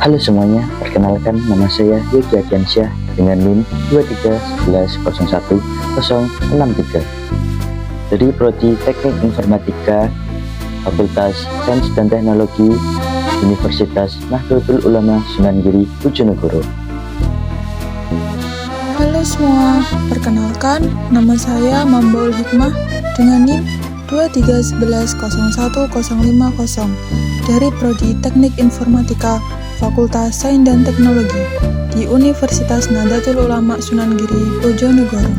Halo semuanya, perkenalkan nama saya Yogi Ardiansyah dengan NIM 2311063 dari Prodi Teknik Informatika Fakultas Sains dan Teknologi Universitas Nahdlatul Ulama Sunan Giri, Bojonegoro. Halo semua, perkenalkan nama saya Mambaul Hikmah dengan NIM 231101050 dari Prodi Teknik Informatika Fakultas Sains dan Teknologi di Universitas Nahdlatul Ulama Sunan Giri, Bojonegoro.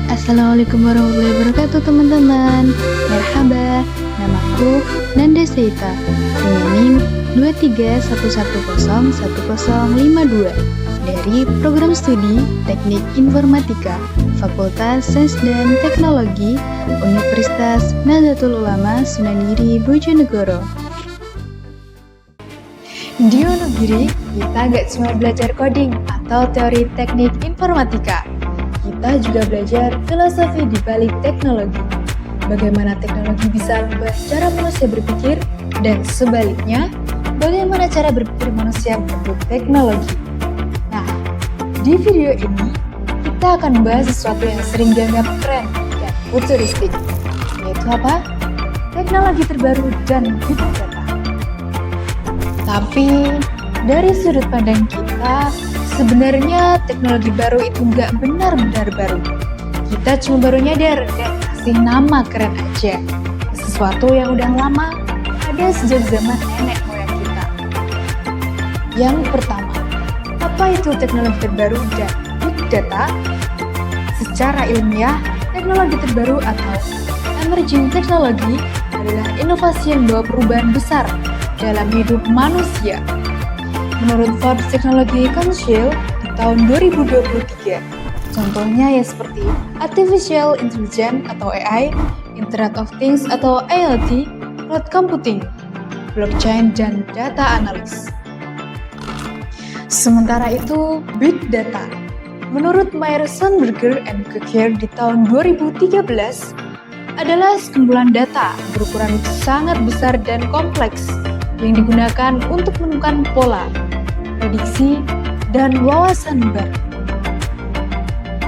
Assalamualaikum warahmatullahi wabarakatuh teman-teman. Merhaba, namaku Nanda Seita dengan NIM 231101052 dari Program Studi Teknik Informatika Fakultas Sains dan Teknologi Universitas Nahdlatul Ulama Sunan Giri, Bojonegoro. Di Wonogiri, kita gak cuma belajar coding atau teori teknik informatika. Kita juga belajar filosofi di balik teknologi. Bagaimana teknologi bisa mengubah cara manusia berpikir, dan sebaliknya, bagaimana cara berpikir manusia bentuk teknologi. Nah, di video ini, kita akan membahas sesuatu yang sering dianggap keren dan futuristik, yaitu apa? Teknologi terbaru dan big data. Tapi, dari sudut pandang kita, sebenarnya teknologi baru itu nggak benar-benar baru. Kita cuma baru nyadar dan kasih nama keren aja. Sesuatu yang udah lama, ada sejak zaman nenek moyang kita. Yang pertama, apa itu teknologi terbaru dan big data? Secara ilmiah, teknologi terbaru atau emerging technology adalah inovasi yang membawa perubahan besar dalam hidup manusia. Menurut Forbes Technology Council di tahun 2023, contohnya ya seperti Artificial Intelligence atau AI, Internet of Things atau IoT, Cloud Computing, Blockchain, dan Data Analysis. Sementara itu, Big Data. Menurut Meyer Sandberger and Kukier di tahun 2013, adalah sekumpulan data berukuran sangat besar dan kompleks yang digunakan untuk menemukan pola, prediksi, dan wawasan baru.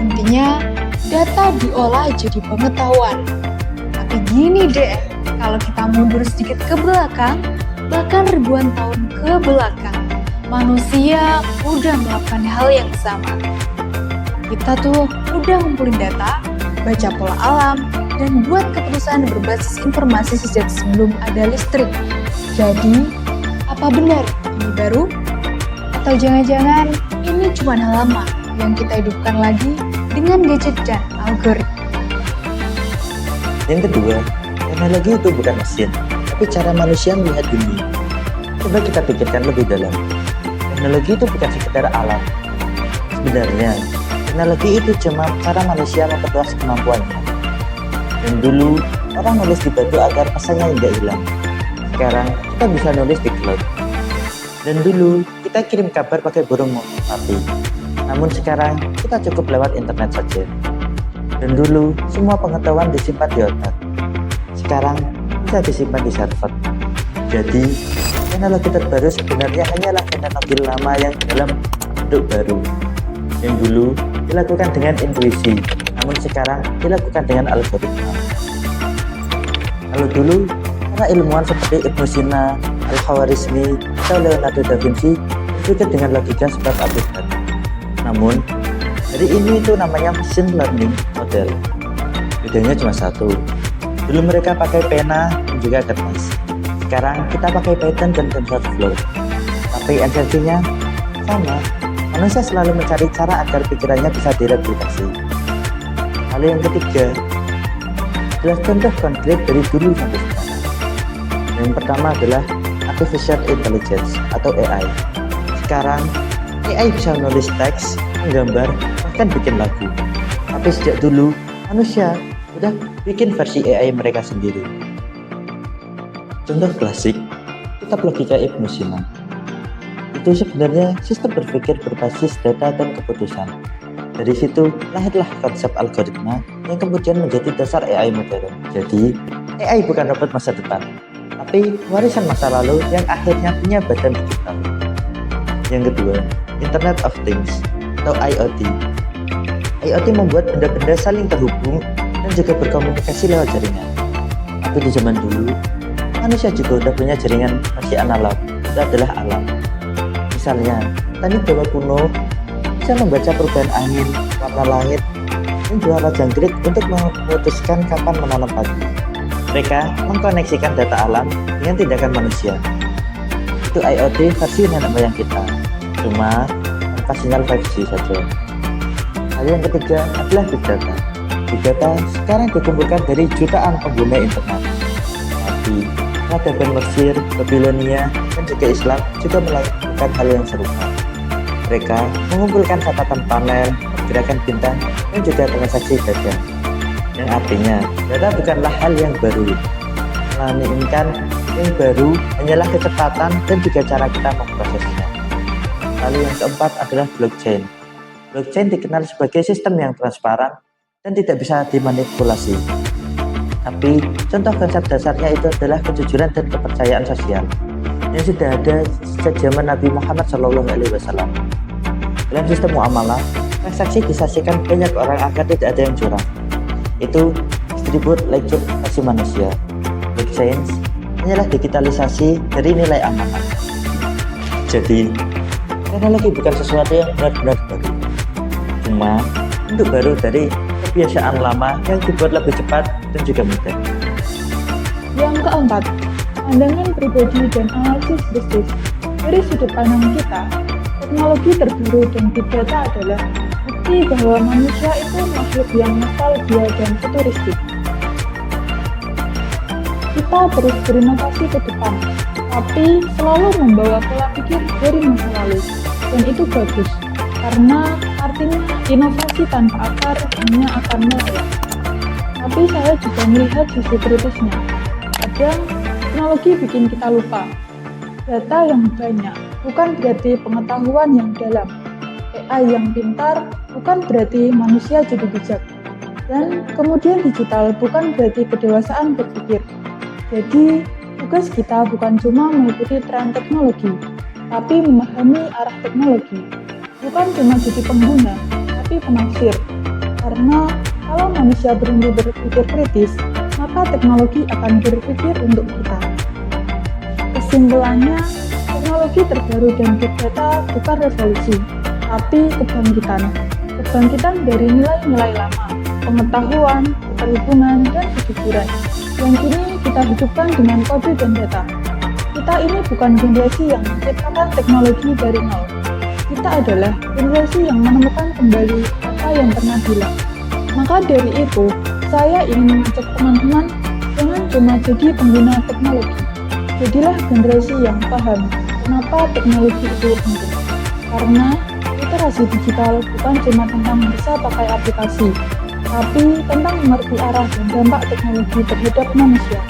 Intinya, data diolah jadi pengetahuan. Tapi gini deh, kalau kita mundur sedikit ke belakang, bahkan ribuan tahun ke belakang, manusia udah melakukan hal yang sama. Kita tuh udah ngumpulin data, baca pola alam, dan buat keputusan berbasis informasi sejak sebelum ada listrik. Jadi, apa benar ini baru? Atau jangan-jangan ini cuma hal lama yang kita hidupkan lagi dengan gadget dan algoritma? Yang kedua, teknologi itu bukan mesin, tapi cara manusia melihat dunia. Coba kita pikirkan lebih dalam. Teknologi itu bukan sekedar alat. Sebenarnya, teknologi itu cuma cara manusia memperluas kemampuannya. Dan dulu, orang nulis di batu agar pesannya tidak hilang. Sekarang, kita bisa nulis di cloud. Dan dulu, kita kirim kabar pakai burung merpati. Namun sekarang, kita cukup lewat internet saja. Dan dulu, semua pengetahuan disimpan di otak. Sekarang, bisa disimpan di server. Jadi, teknologi terbaru sebenarnya hanyalah teknologi lama yang dalam bentuk baru. Yang dulu, dilakukan dengan intuisi. Namun sekarang, dilakukan dengan algoritma. Kalau dulu, para ilmuwan seperti Ibnu Sina, Al-Khwarizmi, atau Leonardo da Vinci berpikir dengan logika sebab akibat. Namun, hari ini itu namanya machine learning model. Bedanya cuma satu. Dulu mereka pakai pena dan juga kertas. Sekarang kita pakai Python dan TensorFlow. Tapi esensinya sama. Manusia selalu mencari cara agar pikirannya bisa direplikasi. Lalu yang ketiga, adalah contoh konkret dari dulu sampai sekarang. Yang pertama adalah Artificial Intelligence atau AI. Sekarang, AI bisa menulis teks, menggambar, bahkan bikin lagu. Tapi sejak dulu, manusia sudah bikin versi AI mereka sendiri. Contoh klasik, kitab logika Ibnu Sina. Itu sebenarnya sistem berpikir berbasis data dan keputusan. Dari situ lahirlah konsep algoritma yang kemudian menjadi dasar AI modern. Jadi, AI bukan robot masa depan, tapi warisan masa lalu yang akhirnya punya badan digital. Yang kedua, Internet of Things atau IoT. IoT membuat benda-benda saling terhubung dan juga berkomunikasi lewat jaringan. Tapi di zaman dulu, manusia juga udah punya jaringan masih analog, itu adalah alam. Misalnya, petani Jawa kuno bisa membaca perubahan angin, warna langit, dan juga jangkrik untuk memutuskan kapan menanam padi. Mereka mengkoneksikan data alam dengan tindakan manusia. Itu IoT versi nenek moyang kita, cuma tanpa sinyal 5G saja. Hal yang ketiga adalah Big Data. Big Data sekarang dikumpulkan dari jutaan pengguna internet. Tapi peradaban Mesir, Babilonia, dan juga Islam juga melakukan hal yang serupa. Mereka mengumpulkan catatan panen, pergerakan bintang, dan juga transaksi dagang. Yang artinya, data bukanlah hal yang baru, melainkan yang baru hanyalah kecepatan dan juga cara kita memprosesnya. Lalu yang keempat adalah blockchain. Blockchain dikenal sebagai sistem yang transparan dan tidak bisa dimanipulasi. Tapi contoh konsep dasarnya itu adalah kejujuran dan kepercayaan sosial yang sudah ada sejak zaman Nabi Muhammad SAW. Dalam sistem muamalah, transaksi disaksikan banyak orang agar tidak ada yang curang. Itu distribute ledger versi manusia. Blockchain hanyalah digitalisasi dari nilai amanah. Jadi, teknologi bukan sesuatu yang benar-benar baru. Cuma bentuk baru dari kebiasaan lama yang dibuat lebih cepat dan juga mudah. Yang keempat, pandangan pribadi dan analisis bisnis. Dari sudut pandang kita, teknologi terbaru dan big data adalah bukti bahwa manusia itu makhluk yang nostalgia dan futuristik. Kita terus berinovasi ke depan, tapi selalu membawa pola pikir dari masa lalu, dan itu bagus, karena artinya inovasi tanpa akar hanya akan melayang. Tapi saya juga melihat sisi kritisnya. Kadang teknologi bikin kita lupa. Data yang banyak bukan berarti pengetahuan yang dalam. AI yang pintar bukan berarti manusia jadi bijak. Dan kemudian digital bukan berarti kedewasaan berpikir. Jadi, tugas kita bukan cuma mengikuti tren teknologi, tapi memahami arah teknologi. Bukan cuma jadi pengguna, tapi penafsir. Karena kalau manusia berhenti berpikir kritis, maka teknologi akan berpikir untuk kita. Kesimpulannya, teknologi terbaru dan big data bukan revolusi, tapi kebangkitan. Kebangkitan dari nilai-nilai lama, pengetahuan, keterhubungan, dan kejujuran. Yang kini kita hidupkan dengan kode dan data. Kita ini bukan generasi yang menciptakan teknologi dari nol. Kita adalah generasi yang menemukan kembali apa yang pernah hilang. Maka dari itu, saya ingin mengajak teman-teman jangan cuma jadi pengguna teknologi. Jadilah generasi yang paham kenapa teknologi itu penting. Karena literasi digital bukan cuma tentang bisa pakai aplikasi, tapi tentang mengerti arah dan dampak teknologi terhadap manusia.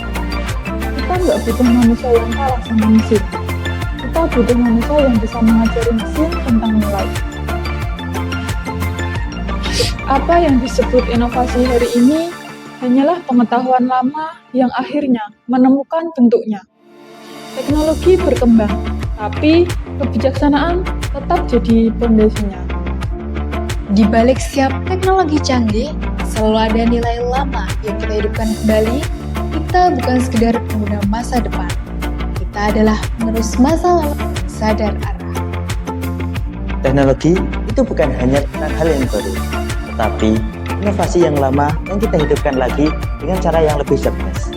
Kita nggak butuh manusia yang kalah sama mesin. Kita butuh manusia yang bisa mengajari mesin tentang nilai. Apa yang disebut inovasi hari ini hanyalah pengetahuan lama yang akhirnya menemukan bentuknya. Teknologi berkembang, tapi kebijaksanaan tetap jadi pondasinya. Di balik setiap teknologi canggih, selalu ada nilai lama yang kita hidupkan kembali. Kita bukan sekedar pengguna masa depan. Kita adalah penerus masa lalu yang sadar arah. Teknologi itu bukan hanya tentang hal yang baru, tetapi inovasi yang lama yang kita hidupkan lagi dengan cara yang lebih cerdas.